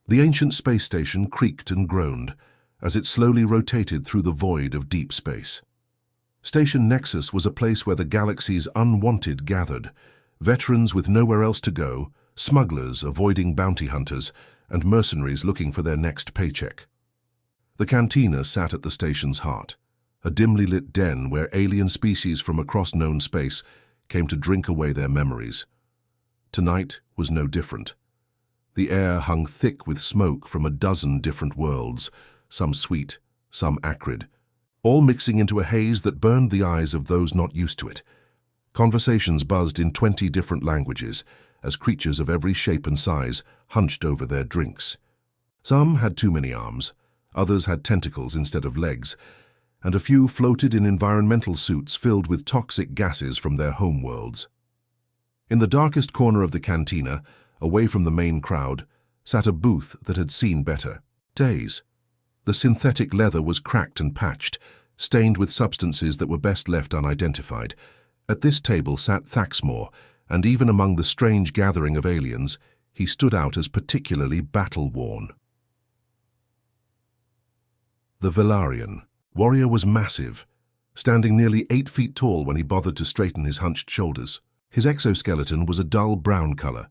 The ancient space station creaked and groaned as it slowly rotated through the void of deep space. Station Nexus was a place where the galaxy's unwanted gathered, veterans with nowhere else to go, smugglers avoiding bounty hunters, and mercenaries looking for their next paycheck. The cantina sat at the station's heart, a dimly lit den where alien species from across known space came to drink away their memories. Tonight was no different. The air hung thick with smoke from a dozen different worlds, some sweet, some acrid, all mixing into a haze that burned the eyes of those not used to it. Conversations buzzed in 20 different languages as creatures of every shape and size hunched over their drinks. Some had too many arms, others had tentacles instead of legs, and a few floated in environmental suits filled with toxic gases from their homeworlds. In the darkest corner of the cantina, away from the main crowd, sat a booth that had seen better days. The synthetic leather was cracked and patched, stained with substances that were best left unidentified. At this table sat Thaxmore, and even among the strange gathering of aliens, he stood out as particularly battle-worn. The Velaryon warrior was massive, standing nearly 8 feet tall when he bothered to straighten his hunched shoulders. His exoskeleton was a dull brown color,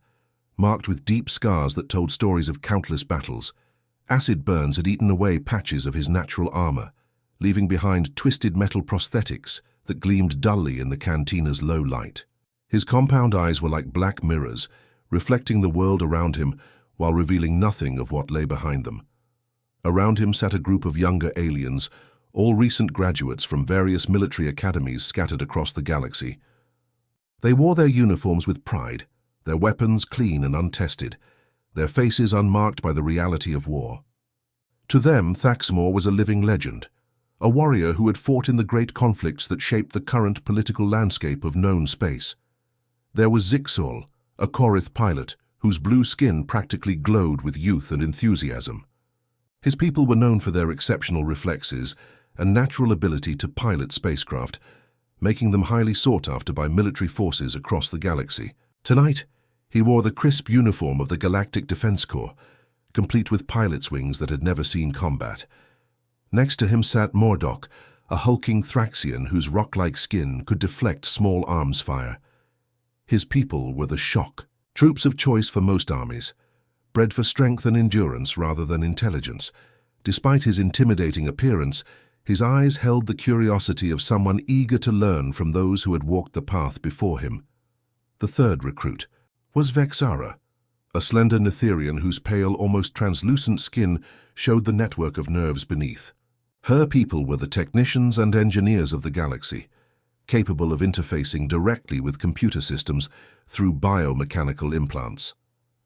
marked with deep scars that told stories of countless battles. Acid burns had eaten away patches of his natural armor, leaving behind twisted metal prosthetics that gleamed dully in the cantina's low light. His compound eyes were like black mirrors, reflecting the world around him while revealing nothing of what lay behind them. Around him sat a group of younger aliens, all recent graduates from various military academies scattered across the galaxy. They wore their uniforms with pride, their weapons clean and untested, their faces unmarked by the reality of war. To them, Thaxmore was a living legend, a warrior who had fought in the great conflicts that shaped the current political landscape of known space. There was Zixol, a Korith pilot, whose blue skin practically glowed with youth and enthusiasm. His people were known for their exceptional reflexes and natural ability to pilot spacecraft, making them highly sought after by military forces across the galaxy. Tonight, he wore the crisp uniform of the Galactic Defense Corps, complete with pilot's wings that had never seen combat. Next to him sat Mordok, a hulking Thraxian whose rock-like skin could deflect small arms fire. His people were the Shock, troops of choice for most armies, bred for strength and endurance rather than intelligence. Despite his intimidating appearance, his eyes held the curiosity of someone eager to learn from those who had walked the path before him. The third recruit was Vexara, a slender Netherian whose pale, almost translucent skin showed the network of nerves beneath. Her people were the technicians and engineers of the galaxy, capable of interfacing directly with computer systems through biomechanical implants.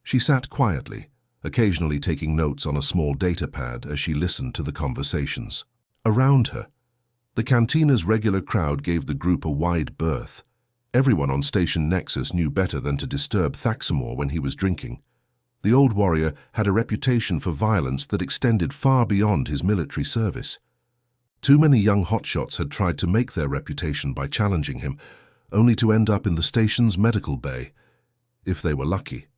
She sat quietly, occasionally taking notes on a small data pad as she listened to the conversations. Around her, the cantina's regular crowd gave the group a wide berth. Everyone on Station Nexus knew better than to disturb Thaxmore when he was drinking. The old warrior had a reputation for violence that extended far beyond his military service. Too many young hotshots had tried to make their reputation by challenging him, only to end up in the station's medical bay, if they were lucky.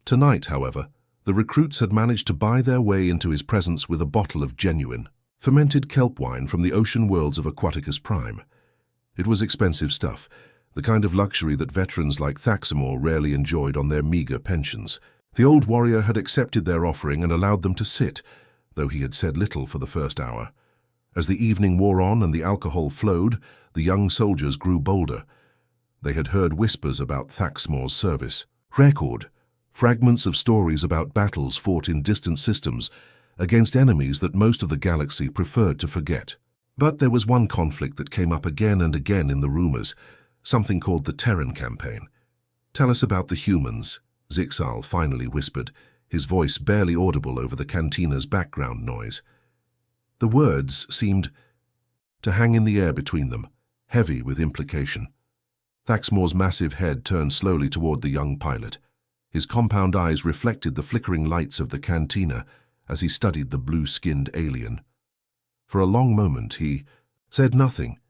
Tonight, however, the recruits had managed to buy their way into his presence with a bottle of genuine, fermented kelp wine from the ocean worlds of Aquaticus Prime. It was expensive stuff, the kind of luxury that veterans like Thaxmore rarely enjoyed on their meager pensions. The old warrior had accepted their offering and allowed them to sit, though he had said little for the first hour. As the evening wore on and the alcohol flowed, the young soldiers grew bolder. They had heard whispers about Thaxmore's service. Record, fragments of stories about battles fought in distant systems against enemies that most of the galaxy preferred to forget. But there was one conflict that came up again and again in the rumors, something called the Terran Campaign. "Tell us about the humans," Zixal finally whispered, his voice barely audible over the cantina's background noise. The words seemed to hang in the air between them, heavy with implication. Thaxmore's massive head turned slowly toward the young pilot. His compound eyes reflected the flickering lights of the cantina as he studied the blue-skinned alien. For a long moment he said nothing,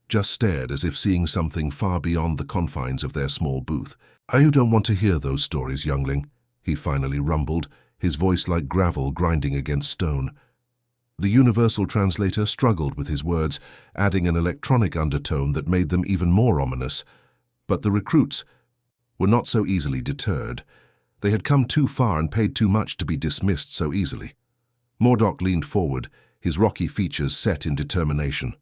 just stared as if seeing something far beyond the confines of their small booth. "You don't want to hear those stories, youngling," he finally rumbled, his voice like gravel grinding against stone. The universal translator struggled with his words, adding an electronic undertone that made them even more ominous. But the recruits were not so easily deterred. They had come too far and paid too much to be dismissed so easily. Mordock leaned forward, his rocky features set in determination.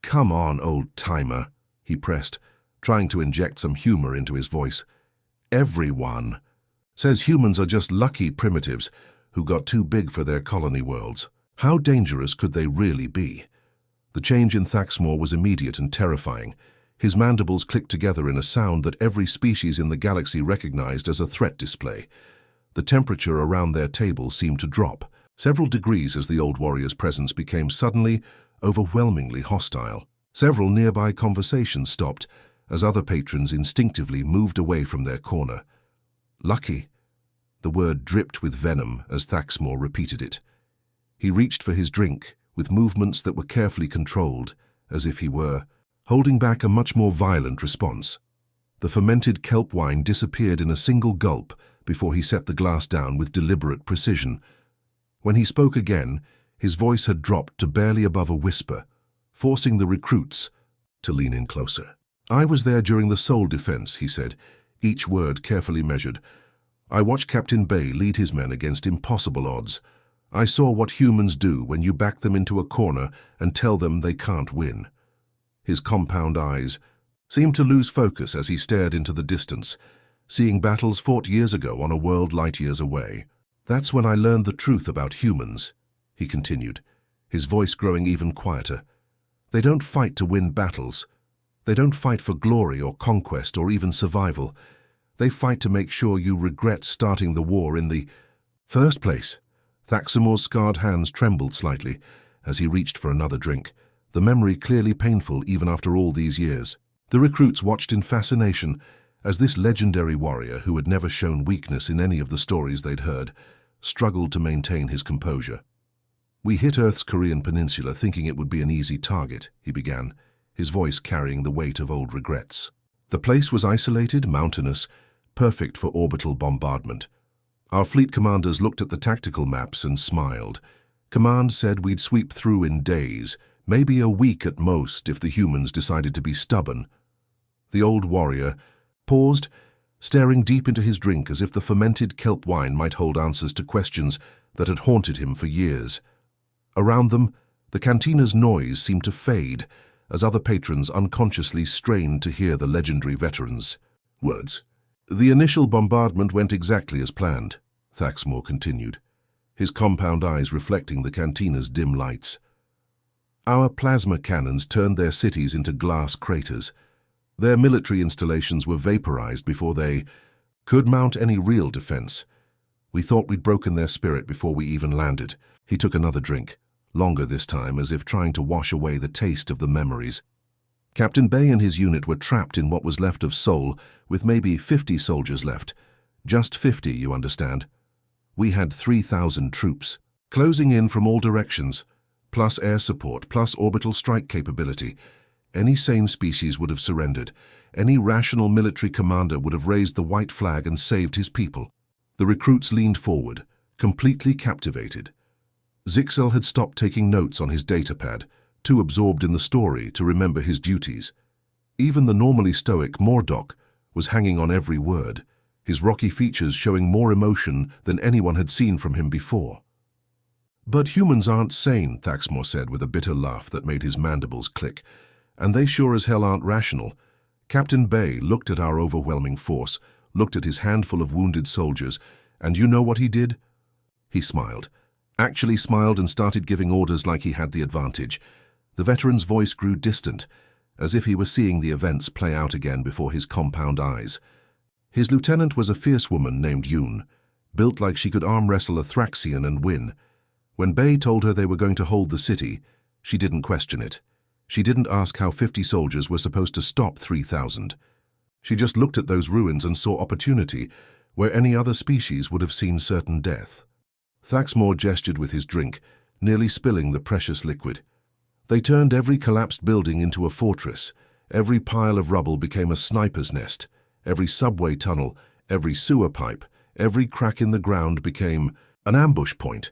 "Come on, old-timer," he pressed, trying to inject some humor into his voice. "Everyone says humans are just lucky primitives who got too big for their colony worlds. How dangerous could they really be?" The change in Thaxmore was immediate and terrifying. His mandibles clicked together in a sound that every species in the galaxy recognized as a threat display. The temperature around their table seemed to drop several degrees as the old warrior's presence became suddenly, overwhelmingly hostile. Several nearby conversations stopped as other patrons instinctively moved away from their corner. "Lucky." The word dripped with venom as Thaxmore repeated it. He reached for his drink with movements that were carefully controlled, as if he were holding back a much more violent response. The fermented kelp wine disappeared in a single gulp before he set the glass down with deliberate precision. When he spoke again, his voice had dropped to barely above a whisper, forcing the recruits to lean in closer. "I was there during the Soul defense," he said, each word carefully measured. "I watched Captain Bay lead his men against impossible odds. I saw what humans do when you back them into a corner and tell them they can't win." His compound eyes seemed to lose focus as he stared into the distance, seeing battles fought years ago on a world light years away. "That's when I learned the truth about humans," he continued, his voice growing even quieter. "They don't fight to win battles. They don't fight for glory or conquest or even survival. They fight to make sure you regret starting the war in the first place." Thaxmore's scarred hands trembled slightly as he reached for another drink, the memory clearly painful even after all these years. The recruits watched in fascination as this legendary warrior, who had never shown weakness in any of the stories they'd heard, struggled to maintain his composure. "We hit Earth's Korean peninsula thinking it would be an easy target," he began, his voice carrying the weight of old regrets. "The place was isolated, mountainous, perfect for orbital bombardment. Our fleet commanders looked at the tactical maps and smiled. Command said we'd sweep through in days, maybe a week at most if the humans decided to be stubborn." The old warrior paused, staring deep into his drink as if the fermented kelp wine might hold answers to questions that had haunted him for years. Around them, the cantina's noise seemed to fade as other patrons unconsciously strained to hear the legendary veteran's words. "The initial bombardment went exactly as planned," Thaxmore continued, his compound eyes reflecting the cantina's dim lights. "Our plasma cannons turned their cities into glass craters. Their military installations were vaporized before they could mount any real defense. We thought we'd broken their spirit before we even landed." He took another drink, longer this time, as if trying to wash away the taste of the memories. Captain Bay and his unit were trapped in what was left of Seoul, with maybe 50 soldiers left. Just 50, you understand. We had 3,000 troops, closing in from all directions, plus air support, plus orbital strike capability. Any sane species would have surrendered. Any rational military commander would have raised the white flag and saved his people. The recruits leaned forward, completely captivated. Zixel had stopped taking notes on his datapad, too absorbed in the story to remember his duties. Even the normally stoic Mordock was hanging on every word, his rocky features showing more emotion than anyone had seen from him before. "But humans aren't sane," Thaxmore said with a bitter laugh that made his mandibles click. "And they sure as hell aren't rational." Captain Bay looked at our overwhelming force, looked at his handful of wounded soldiers, and you know what he did? He smiled. Actually smiled and started giving orders like he had the advantage. The veteran's voice grew distant, as if he were seeing the events play out again before his compound eyes. His lieutenant was a fierce woman named Yoon, built like she could arm wrestle a Thraxian and win. When Bay told her they were going to hold the city, she didn't question it. She didn't ask how 50 soldiers were supposed to stop 3,000. She just looked at those ruins and saw opportunity where any other species would have seen certain death. Thaxmore gestured with his drink, nearly spilling the precious liquid. They turned every collapsed building into a fortress. Every pile of rubble became a sniper's nest. Every subway tunnel, every sewer pipe, Every crack in the ground became an ambush point.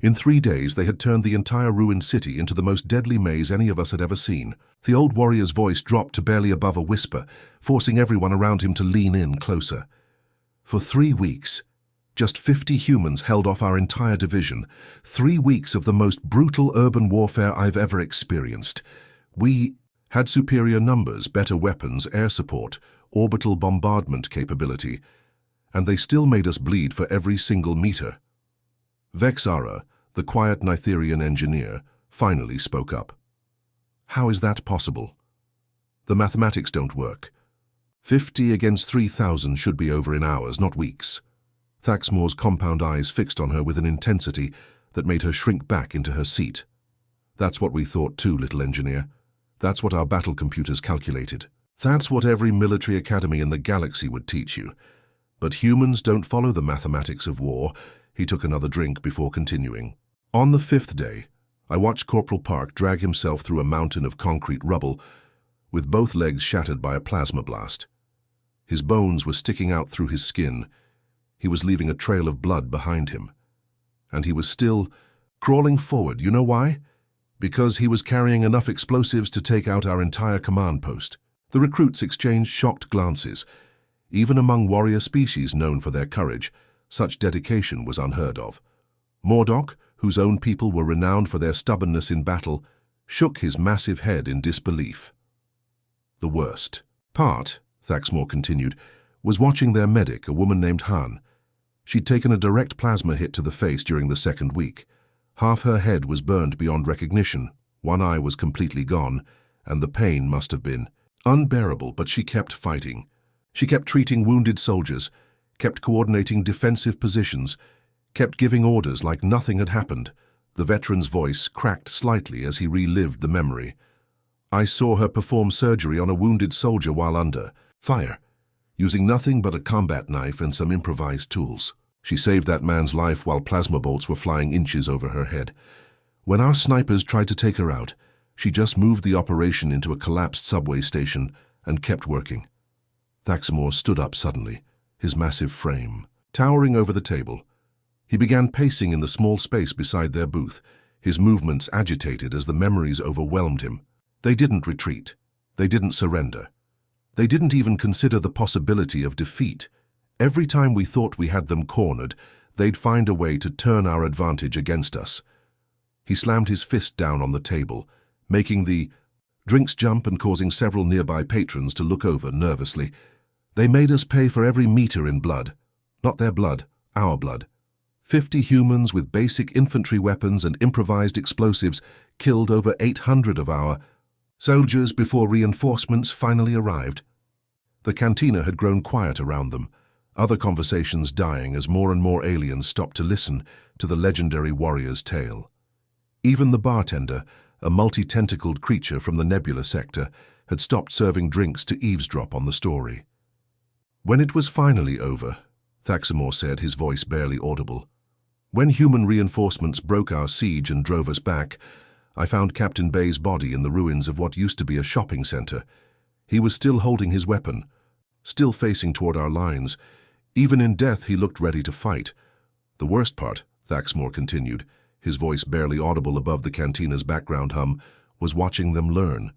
In 3 days, they had turned the entire ruined city into the most deadly maze any of us had ever seen. The old warrior's voice dropped to barely above a whisper, forcing everyone around him to lean in closer. For 3 weeks, just 50 humans held off our entire division. 3 weeks of the most brutal urban warfare I've ever experienced. We had superior numbers, better weapons, air support, orbital bombardment capability, and they still made us bleed for every single meter. Vexara, the quiet Nitherian engineer, finally spoke up. How is that possible? The mathematics don't work. 50 against 3,000 should be over in hours, not weeks. Thaxmore's compound eyes fixed on her with an intensity that made her shrink back into her seat. That's what we thought too, little engineer. That's what our battle computers calculated. That's what every military academy in the galaxy would teach you. But humans don't follow the mathematics of war. He took another drink before continuing. On the 5th day, I watched Corporal Park drag himself through a mountain of concrete rubble, with both legs shattered by a plasma blast. His bones were sticking out through his skin. He was leaving a trail of blood behind him. And he was still crawling forward. You know why? Because he was carrying enough explosives to take out our entire command post. The recruits exchanged shocked glances. Even among warrior species known for their courage, such dedication was unheard of. Mordok, whose own people were renowned for their stubbornness in battle, shook his massive head in disbelief. The worst part, Thaxmore continued, was watching their medic, a woman named Han. She'd taken a direct plasma hit to the face during the 2nd week. Half her head was burned beyond recognition, one eye was completely gone, and the pain must have been unbearable, but she kept fighting. She kept treating wounded soldiers, kept coordinating defensive positions, kept giving orders like nothing had happened. The veteran's voice cracked slightly as he relived the memory. I saw her perform surgery on a wounded soldier while under fire, using nothing but a combat knife and some improvised tools. She saved that man's life while plasma bolts were flying inches over her head. When our snipers tried to take her out, she just moved the operation into a collapsed subway station and kept working. Thaxmore stood up suddenly, his massive frame towering over the table. He began pacing in the small space beside their booth, his movements agitated as the memories overwhelmed him. They didn't retreat. They didn't surrender. They didn't even consider the possibility of defeat. Every time we thought we had them cornered, they'd find a way to turn our advantage against us. He slammed his fist down on the table, making the drinks jump and causing several nearby patrons to look over nervously. They made us pay for every meter in blood. Not their blood, our blood. 50 humans with basic infantry weapons and improvised explosives killed over 800 of our soldiers before reinforcements finally arrived. The cantina had grown quiet around them, other conversations dying as more and more aliens stopped to listen to the legendary warrior's tale. Even the bartender, a multi-tentacled creature from the Nebula sector, had stopped serving drinks to eavesdrop on the story. When it was finally over, Thaxmore said, his voice barely audible, when human reinforcements broke our siege and drove us back, I found Captain Bay's body in the ruins of what used to be a shopping center. He was still holding his weapon, still facing toward our lines. Even in death, he looked ready to fight. The worst part, Thaxmore continued, his voice barely audible above the cantina's background hum, was watching them learn.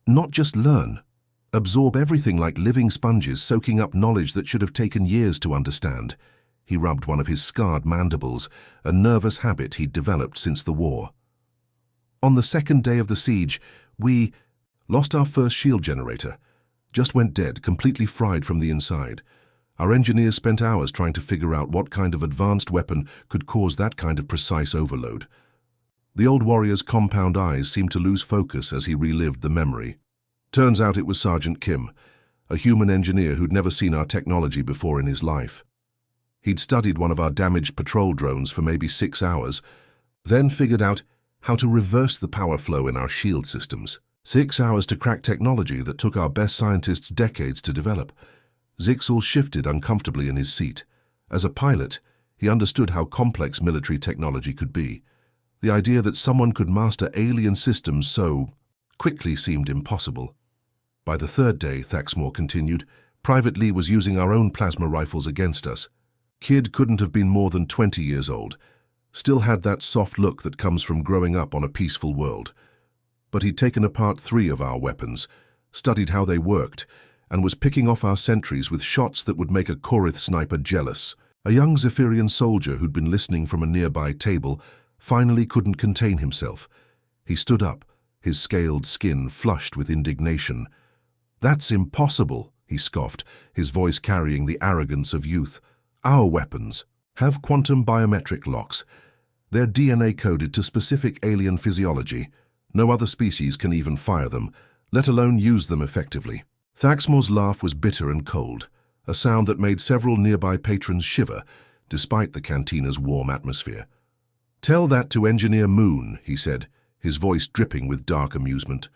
Not just learn, absorb everything like living sponges, soaking up knowledge that should have taken years to understand. He rubbed one of his scarred mandibles, a nervous habit he'd developed since the war. On the 2nd day of the siege, we lost our first shield generator. Just went dead, completely fried from the inside. Our engineers spent hours trying to figure out what kind of advanced weapon could cause that kind of precise overload. The old warrior's compound eyes seemed to lose focus as he relived the memory. Turns out it was Sergeant Kim, a human engineer who'd never seen our technology before in his life. He'd studied one of our damaged patrol drones for maybe 6 hours, then figured out how to reverse the power flow in our shield systems. 6 hours to crack technology that took our best scientists decades to develop. Zixel shifted uncomfortably in his seat. As a pilot, he understood how complex military technology could be. The idea that someone could master alien systems so quickly seemed impossible. By the 3rd day, Thaxmore continued, Private Lee was using our own plasma rifles against us. Kid couldn't have been more than 20 years old, still had that soft look that comes from growing up on a peaceful world. But he'd taken apart 3 of our weapons, studied how they worked, and was picking off our sentries with shots that would make a Korith sniper jealous. A young Zephyrian soldier who'd been listening from a nearby table finally couldn't contain himself. He stood up, his scaled skin flushed with indignation. "That's impossible," he scoffed, his voice carrying the arrogance of youth. "Our weapons have quantum biometric locks. They're DNA coded to specific alien physiology. No other species can even fire them, let alone use them effectively." Thaxmore's laugh was bitter and cold, a sound that made several nearby patrons shiver, despite the cantina's warm atmosphere. "Tell that to Engineer Moon," he said, his voice dripping with dark amusement.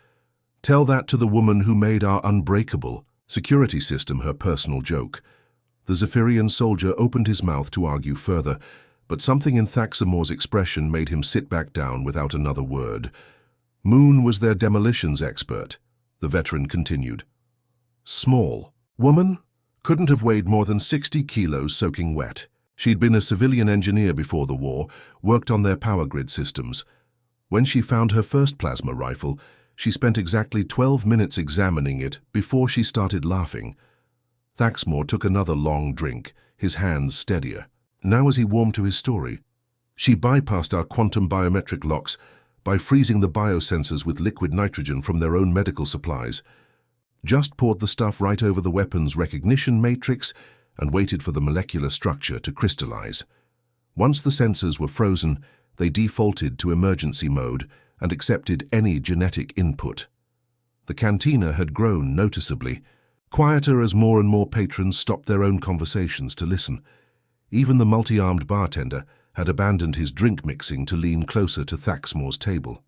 "Tell that to the woman who made our unbreakable security system her personal joke." The Zephyrian soldier opened his mouth to argue further, but something in Thaxmore's expression made him sit back down without another word. "Moon was their demolitions expert," the veteran continued. "Small. Woman? Couldn't have weighed more than 60 kilos soaking wet. She'd been a civilian engineer before the war, worked on their power grid systems. When she found her first plasma rifle, she spent exactly 12 minutes examining it before she started laughing." Thaxmore took another long drink, his hands steadier. Now as he warmed to his story, "She bypassed our quantum biometric locks by freezing the biosensors with liquid nitrogen from their own medical supplies. Just poured the stuff right over the weapon's recognition matrix and waited for the molecular structure to crystallize. Once the sensors were frozen, they defaulted to emergency mode and accepted any genetic input." The cantina had grown noticeably, quieter as more and more patrons stopped their own conversations to listen. Even the multi-armed bartender had abandoned his drink mixing to lean closer to Thaxmore's table.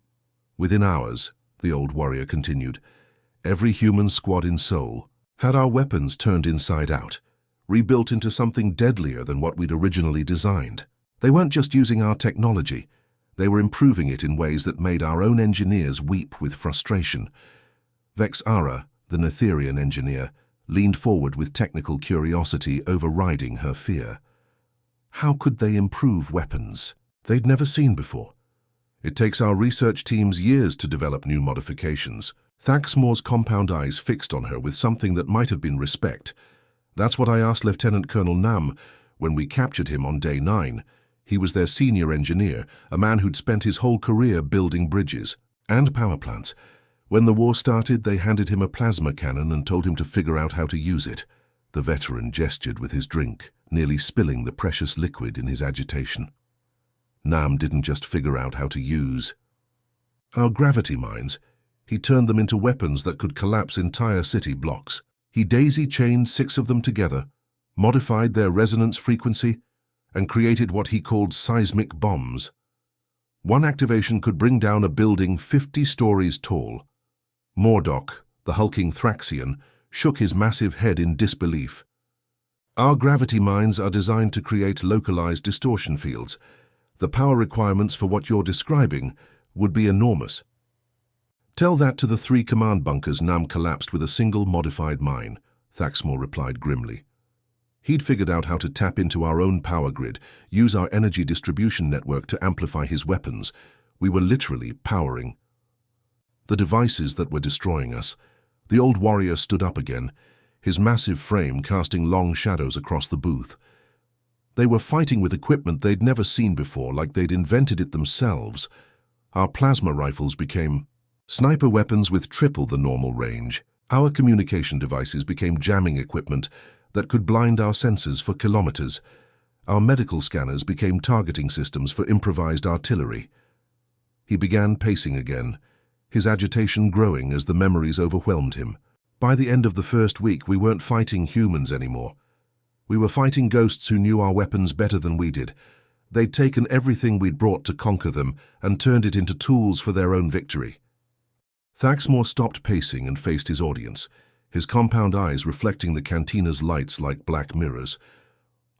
"Within hours," the old warrior continued, "every human squad in Seoul had our weapons turned inside out, rebuilt into something deadlier than what we'd originally designed. They weren't just using our technology, they were improving it in ways that made our own engineers weep with frustration." Vex Ara, the Netherian engineer, leaned forward with technical curiosity overriding her fear. How could they improve weapons they'd never seen before? "It takes our research teams years to develop new modifications." Thaxmore's compound eyes fixed on her with something that might have been respect. "That's what I asked Lieutenant Colonel Nam when we captured him on Day 9. He was their senior engineer, a man who'd spent his whole career building bridges and power plants. When the war started, they handed him a plasma cannon and told him to figure out how to use it." The veteran gestured with his drink, nearly spilling the precious liquid in his agitation. "Nam didn't just figure out how to use our gravity mines. He turned them into weapons that could collapse entire city blocks. He daisy-chained 6 of them together, modified their resonance frequency, and created what he called seismic bombs. One activation could bring down a building 50 stories tall." Mordok, the hulking Thraxian, shook his massive head in disbelief. "Our gravity mines are designed to create localized distortion fields. The power requirements for what you're describing would be enormous." "Tell that to the 3 command bunkers Nam collapsed with a single modified mine," Thaxmore replied grimly. He'd figured out how to tap into our own power grid, use our energy distribution network to amplify his weapons. We were literally powering the devices that were destroying us. The old warrior stood up again, his massive frame casting long shadows across the booth. "They were fighting with equipment they'd never seen before, like they'd invented it themselves. Our plasma rifles became sniper weapons with triple the normal range. Our communication devices became jamming equipment that could blind our sensors for kilometers. Our medical scanners became targeting systems for improvised artillery." He began pacing again, his agitation growing as the memories overwhelmed him. "By the end of the first week, we weren't fighting humans anymore. We were fighting ghosts who knew our weapons better than we did. They'd taken everything we'd brought to conquer them and turned it into tools for their own victory." Thaxmore stopped pacing and faced his audience, his compound eyes reflecting the cantina's lights like black mirrors.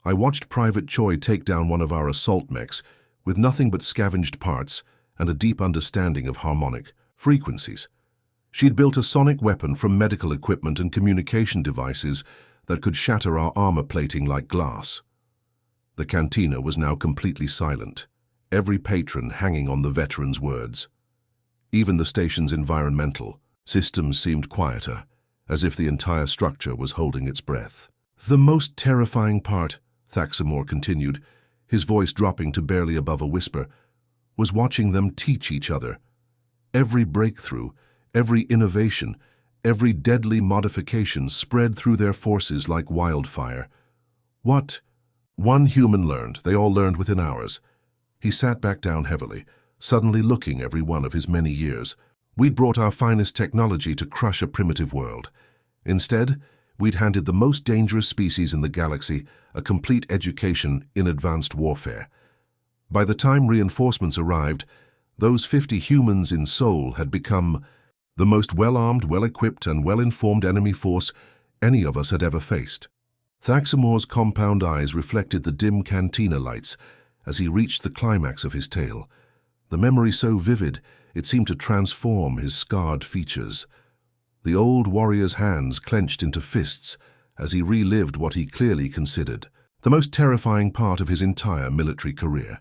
"I watched Private Choi take down one of our assault mechs with nothing but scavenged parts and a deep understanding of harmonic frequencies. She'd built a sonic weapon from medical equipment and communication devices that could shatter our armor plating like glass. The cantina was now completely silent, every patron hanging on the veteran's words. Even the station's environmental systems seemed quieter, as if the entire structure was holding its breath. The most terrifying part, Thaxamore continued, his voice dropping to barely above a whisper, was watching them teach each other. Every breakthrough, every innovation, every deadly modification spread through their forces like wildfire. What one human learned, they all learned within hours. He sat back down heavily, suddenly looking every one of his many years. We'd brought our finest technology to crush a primitive world. Instead, we'd handed the most dangerous species in the galaxy a complete education in advanced warfare. By the time reinforcements arrived, those 50 humans in Seoul had become the most well-armed, well-equipped, and well-informed enemy force any of us had ever faced. Thaxamore's compound eyes reflected the dim cantina lights as he reached the climax of his tale, the memory so vivid it seemed to transform his scarred features. The old warrior's hands clenched into fists as he relived what he clearly considered the most terrifying part of his entire military career.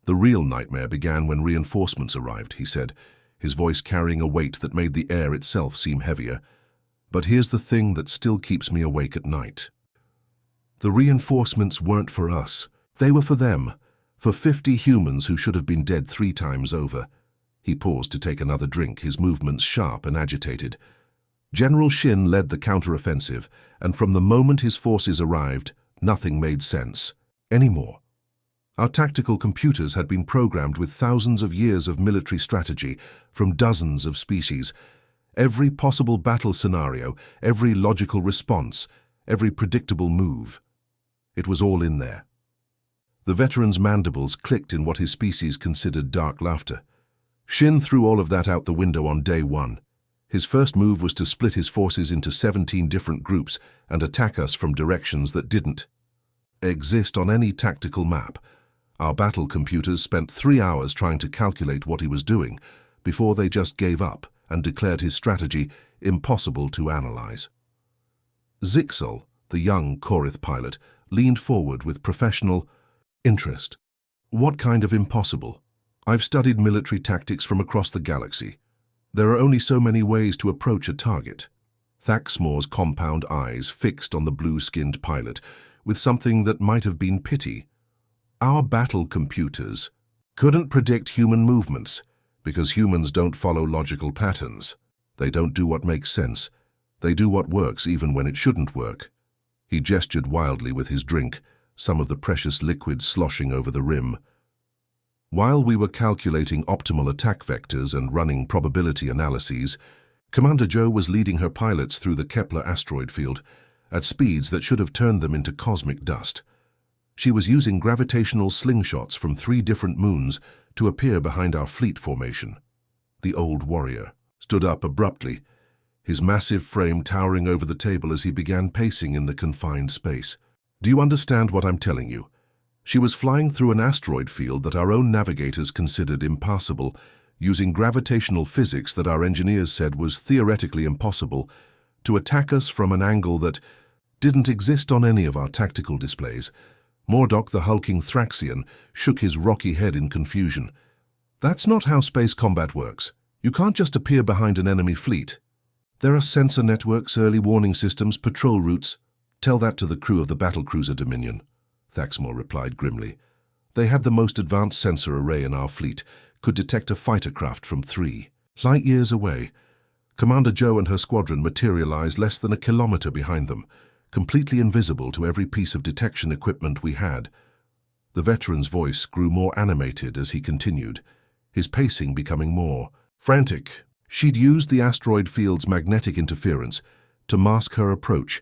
The real nightmare began when reinforcements arrived, he said, his voice carrying a weight that made the air itself seem heavier. But here's the thing that still keeps me awake at night. The reinforcements weren't for us. They were for them, for 50 humans who should have been dead 3 times over. He paused to take another drink, his movements sharp and agitated. General Shin led the counteroffensive, and from the moment his forces arrived, nothing made sense anymore. Our tactical computers had been programmed with thousands of years of military strategy from dozens of species. Every possible battle scenario, every logical response, every predictable move. It was all in there. The veteran's mandibles clicked in what his species considered dark laughter. Shin threw all of that out the window on day 1. His first move was to split his forces into 17 different groups and attack us from directions that didn't exist on any tactical map. Our battle computers spent 3 hours trying to calculate what he was doing before they just gave up and declared his strategy impossible to analyze. Zixel, the young Korith pilot, leaned forward with professional interest. What kind of impossible? I've studied military tactics from across the galaxy. There are only so many ways to approach a target. Thaxamore's compound eyes fixed on the blue-skinned pilot with something that might have been pity. Our battle computers couldn't predict human movements because humans don't follow logical patterns. They don't do what makes sense. They do what works even when it shouldn't work. He gestured wildly with his drink, some of the precious liquid sloshing over the rim. While we were calculating optimal attack vectors and running probability analyses, Commander Joe was leading her pilots through the Kepler asteroid field at speeds that should have turned them into cosmic dust. She was using gravitational slingshots from 3 different moons to appear behind our fleet formation. The old warrior stood up abruptly, his massive frame towering over the table as he began pacing in the confined space. Do you understand what I'm telling you? She was flying through an asteroid field that our own navigators considered impassable, using gravitational physics that our engineers said was theoretically impossible, to attack us from an angle that didn't exist on any of our tactical displays. Mordok, the hulking Thraxian, shook his rocky head in confusion. That's not how space combat works. You can't just appear behind an enemy fleet. There are sensor networks, early warning systems, patrol routes. Tell that to the crew of the battlecruiser Dominion, Thaxamore replied grimly. They had the most advanced sensor array in our fleet, could detect a fighter craft from 3 light years away. Commander Joe and her squadron materialized less than a kilometer behind them, completely invisible to every piece of detection equipment we had. The veteran's voice grew more animated as he continued, his pacing becoming more frantic. She'd used the asteroid field's magnetic interference to mask her approach,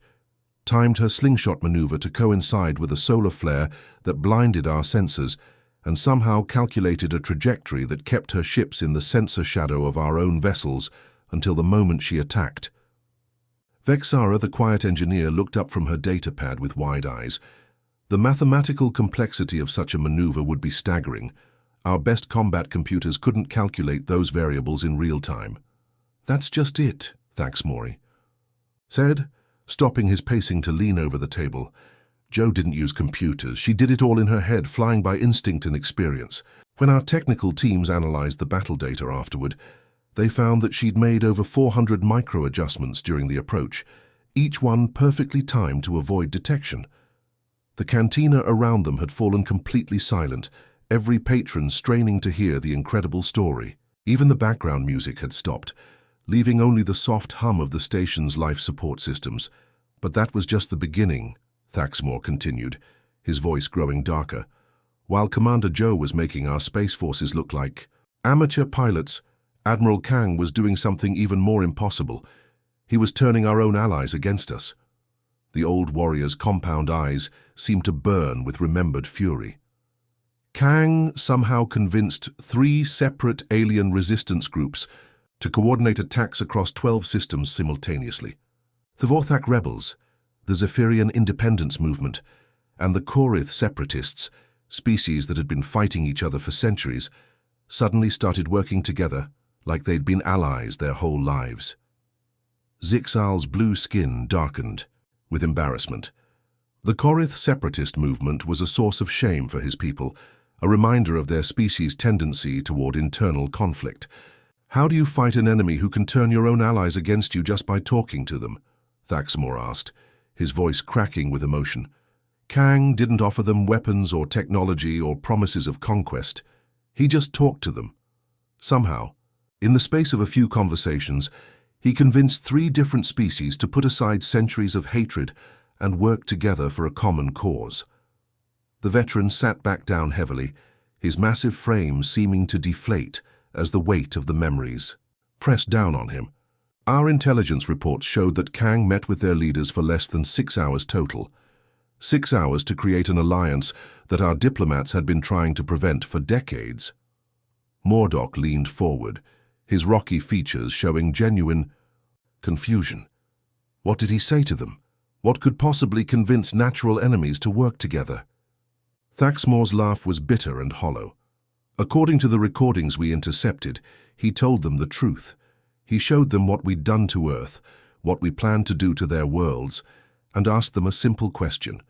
timed her slingshot maneuver to coincide with a solar flare that blinded our sensors, and somehow calculated a trajectory that kept her ships in the sensor shadow of our own vessels until the moment she attacked. Vexara, the quiet engineer, looked up from her data pad with wide eyes. The mathematical complexity of such a maneuver would be staggering. Our best combat computers couldn't calculate those variables in real time. That's just it, Thaxamore said, stopping his pacing to lean over the table. Jo didn't use computers. She did it all in her head, flying by instinct and experience. When our technical teams analyzed the battle data afterward, they found that she'd made over 400 micro-adjustments during the approach, each one perfectly timed to avoid detection. The cantina around them had fallen completely silent, every patron straining to hear the incredible story. Even the background music had stopped, leaving only the soft hum of the station's life support systems. But that was just the beginning, Thaxmore continued, his voice growing darker. While Commander Jo was making our space forces look like amateur pilots, Admiral Kang was doing something even more impossible. He was turning our own allies against us. The old warrior's compound eyes seemed to burn with remembered fury. Kang somehow convinced 3 separate alien resistance groups to coordinate attacks across 12 systems simultaneously. The Vorthak rebels, the Zephyrian independence movement, and the Korith separatists, species that had been fighting each other for centuries, suddenly started working together like they'd been allies their whole lives. Zixal's blue skin darkened with embarrassment. The Korith separatist movement was a source of shame for his people, a reminder of their species' tendency toward internal conflict. How do you fight an enemy who can turn your own allies against you just by talking to them? Thaxmore asked, his voice cracking with emotion. Kang didn't offer them weapons or technology or promises of conquest. He just talked to them. Somehow, in the space of a few conversations, he convinced 3 different species to put aside centuries of hatred and work together for a common cause. The veteran sat back down heavily, his massive frame seeming to deflate as the weight of the memories pressed down on him. Our intelligence reports showed that Kang met with their leaders for less than 6 hours total. 6 hours to create an alliance that our diplomats had been trying to prevent for decades. Mordok leaned forward, his rocky features showing genuine confusion. What did he say to them? What could possibly convince natural enemies to work together? Thaxmore's laugh was bitter and hollow. According to the recordings we intercepted, he told them the truth. He showed them what we'd done to Earth, what we planned to do to their worlds, and asked them a simple question.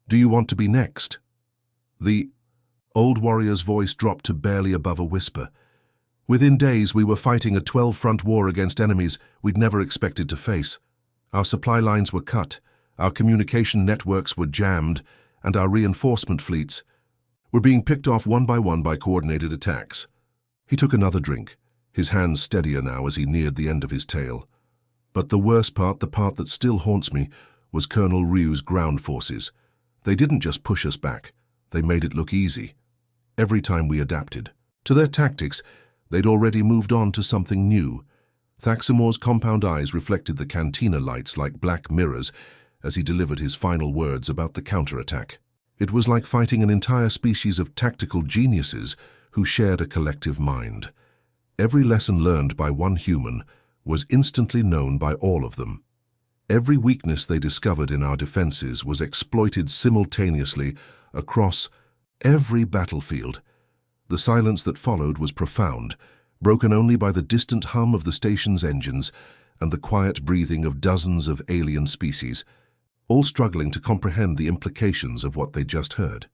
Do you want to be next? The old warrior's voice dropped to barely above a whisper. Within days, we were fighting a 12-front war against enemies we'd never expected to face. Our supply lines were cut, our communication networks were jammed, and our reinforcement fleets were being picked off one by coordinated attacks. He took another drink, his hands steadier now as he neared the end of his tale. But the worst part, the part that still haunts me, was Colonel Ryu's ground forces. They didn't just push us back, they made it look easy. Every time we adapted to their tactics, they'd already moved on to something new. Thaxmore's compound eyes reflected the cantina lights like black mirrors as he delivered his final words about the counterattack. It was like fighting an entire species of tactical geniuses who shared a collective mind. Every lesson learned by one human was instantly known by all of them. Every weakness they discovered in our defenses was exploited simultaneously across every battlefield. The silence that followed was profound, broken only by the distant hum of the station's engines and the quiet breathing of dozens of alien species, all struggling to comprehend the implications of what they'd just heard.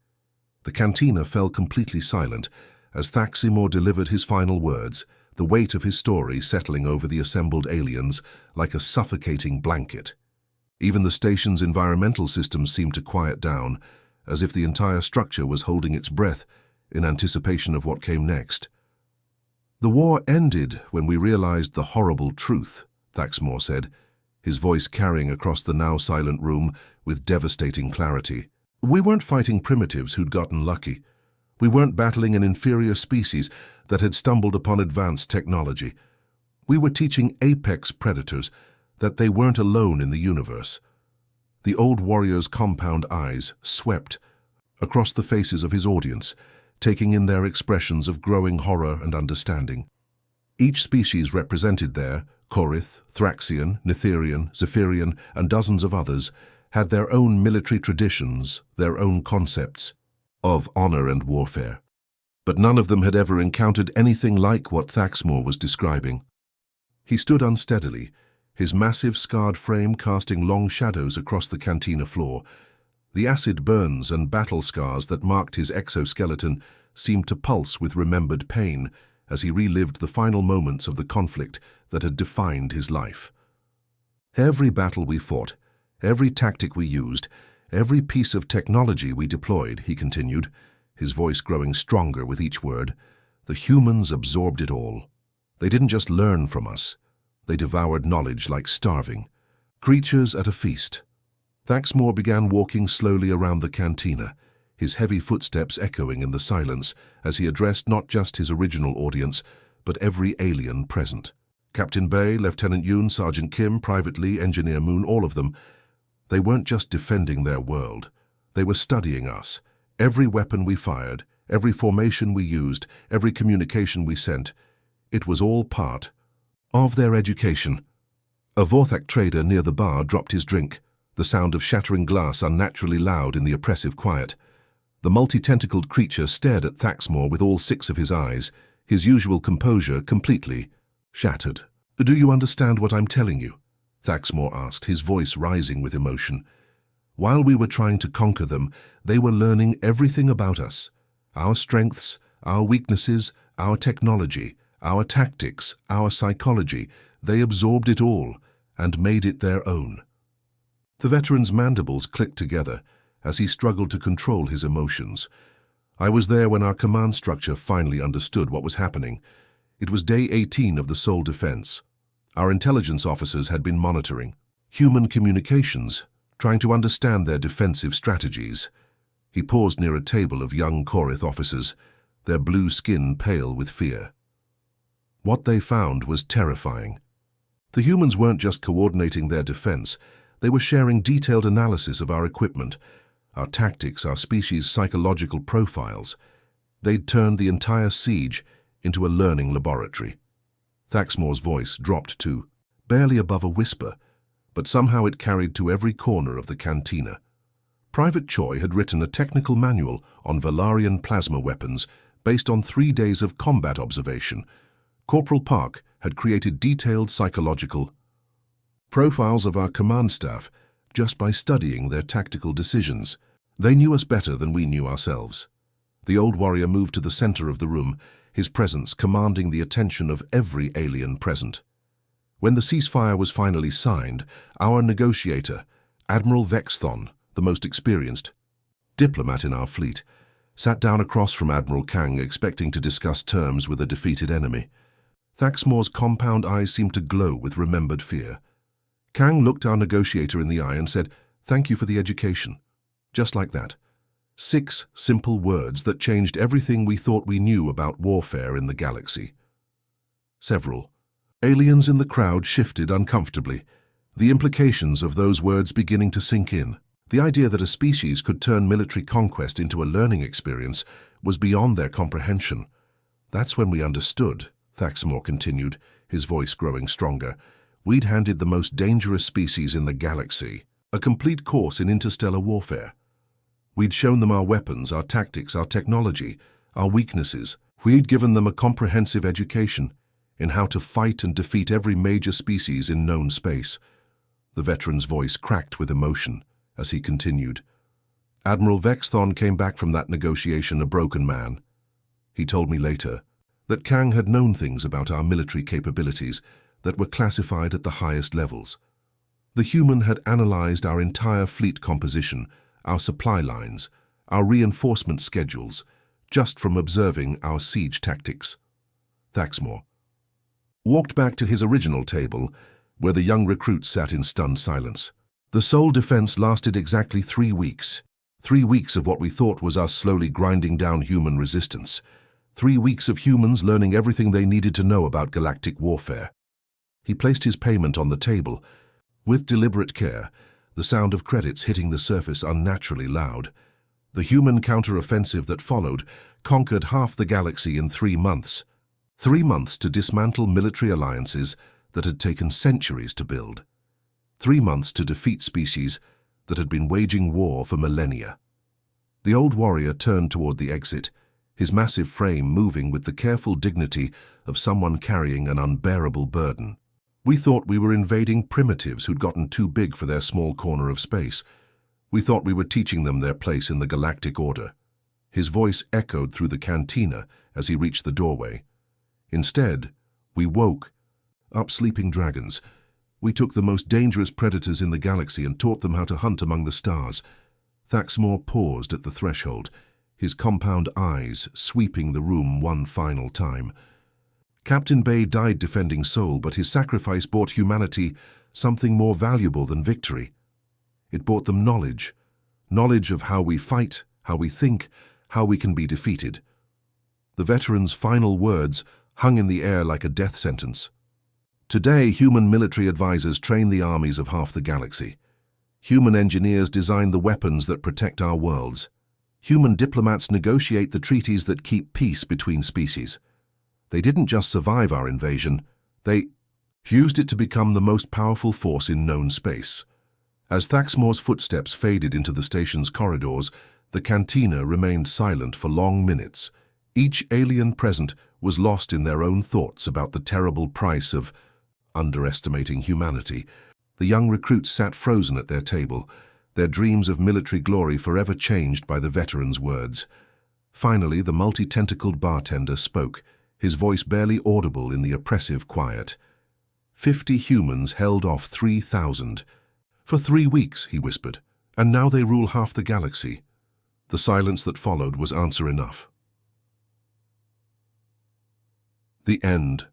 The cantina fell completely silent as Thaxmore delivered his final words, the weight of his story settling over the assembled aliens like a suffocating blanket. Even the station's environmental systems seemed to quiet down, as if the entire structure was holding its breath in anticipation of what came next. The war ended when we realized the horrible truth, Thaxmore said, his voice carrying across the now silent room with devastating clarity. We weren't fighting primitives who'd gotten lucky. We weren't battling an inferior species that had stumbled upon advanced technology. We were teaching apex predators that they weren't alone in the universe. The old warrior's compound eyes swept across the faces of his audience, taking in their expressions of growing horror and understanding. Each species represented there, Korith, Thraxian, Nitherian, Zephyrian, and dozens of others, had their own military traditions, their own concepts of honor and warfare. But none of them had ever encountered anything like what Thaxmore was describing. He stood unsteadily, his massive scarred frame casting long shadows across the cantina floor, The acid burns and battle scars that marked his exoskeleton seemed to pulse with remembered pain as he relived the final moments of the conflict that had defined his life. Every battle we fought, every tactic we used, every piece of technology we deployed, he continued, his voice growing stronger with each word, the humans absorbed it all. They didn't just learn from us. They devoured knowledge like starving creatures at a feast. Thaxmore began walking slowly around the cantina, his heavy footsteps echoing in the silence as he addressed not just his original audience, but every alien present. Captain Bay, Lieutenant Yoon, Sergeant Kim, Private Lee, Engineer Moon, all of them. They weren't just defending their world. They were studying us. Every weapon we fired, every formation we used, every communication we sent, it was all part of their education. A Vorthak trader near the bar dropped his drink, the sound of shattering glass unnaturally loud in the oppressive quiet. The multi-tentacled creature stared at Thaxmore with all 6 of his eyes, his usual composure completely shattered. "Do you understand what I'm telling you?" Thaxmore asked, his voice rising with emotion. "While we were trying to conquer them, they were learning everything about us. Our strengths, our weaknesses, our technology, our tactics, our psychology. They absorbed it all and made it their own." The veteran's mandibles clicked together as he struggled to control his emotions. I was there when our command structure finally understood what was happening. It was day 18 of the Seoul defense. Our intelligence officers had been monitoring human communications, trying to understand their defensive strategies. He paused near a table of young Korith officers, their blue skin pale with fear. What they found was terrifying. The humans weren't just coordinating their defense, they were sharing detailed analysis of our equipment, our tactics, our species' psychological profiles. They'd turned the entire siege into a learning laboratory. Thaxmore's voice dropped to barely above a whisper, but somehow it carried to every corner of the cantina. Private Choi had written a technical manual on Valarian plasma weapons based on 3 days of combat observation. Corporal Park had created detailed psychological profiles of our command staff just by studying their tactical decisions. They knew us better than we knew ourselves. The old warrior moved to the center of the room, his presence commanding the attention of every alien present. When the ceasefire was finally signed, our negotiator, Admiral Vexthon, the most experienced diplomat in our fleet, sat down across from Admiral Kang, expecting to discuss terms with a defeated enemy. Thaxmore's compound eyes seemed to glow with remembered fear. Kang looked our negotiator in the eye and said, "Thank you for the education." Just like that. 6 simple words that changed everything we thought we knew about warfare in the galaxy. Several aliens in the crowd shifted uncomfortably, the implications of those words beginning to sink in. The idea that a species could turn military conquest into a learning experience was beyond their comprehension. "That's when we understood," Thaxmore continued, his voice growing stronger. "We'd handed the most dangerous species in the galaxy a complete course in interstellar warfare. We'd shown them our weapons, our tactics, our technology, our weaknesses. We'd given them a comprehensive education in how to fight and defeat every major species in known space." The veteran's voice cracked with emotion as he continued. "Admiral Vexthon came back from that negotiation a broken man. He told me later that Kang had known things about our military capabilities that were classified at the highest levels. The human had analyzed our entire fleet composition, our supply lines, our reinforcement schedules, just from observing our siege tactics." Thaxmore walked back to his original table, where the young recruits sat in stunned silence. The Seoul defense lasted exactly 3 weeks. 3 weeks of what we thought was us slowly grinding down human resistance. 3 weeks of humans learning everything they needed to know about galactic warfare. He placed his payment on the table. With deliberate care, the sound of credits hitting the surface unnaturally loud. The human counter-offensive that followed conquered half the galaxy in 3 months. 3 months to dismantle military alliances that had taken centuries to build. 3 months to defeat species that had been waging war for millennia. The old warrior turned toward the exit, his massive frame moving with the careful dignity of someone carrying an unbearable burden. "We thought we were invading primitives who'd gotten too big for their small corner of space. We thought we were teaching them their place in the galactic order. His voice echoed through the cantina as he reached the doorway. Instead, we woke up sleeping dragons. We took the most dangerous predators in the galaxy and taught them how to hunt among the stars. Thaxmore paused at the threshold, his compound eyes sweeping the room one final time. Captain Bay died defending Sol, but his sacrifice brought humanity something more valuable than victory. It brought them knowledge. Knowledge of how we fight, how we think, how we can be defeated. The veteran's final words hung in the air like a death sentence. Today, human military advisors train the armies of half the galaxy. Human engineers design the weapons that protect our worlds. Human diplomats negotiate the treaties that keep peace between species. They didn't just survive our invasion, they used it to become the most powerful force in known space. As Thaxmore's footsteps faded into the station's corridors, the cantina remained silent for long minutes. Each alien present was lost in their own thoughts about the terrible price of underestimating humanity. The young recruits sat frozen at their table, their dreams of military glory forever changed by the veteran's words. Finally, the multi-tentacled bartender spoke, his voice barely audible in the oppressive quiet. 50 humans held off 3,000. For 3 weeks, he whispered, and now they rule half the galaxy. The silence that followed was answer enough. The end.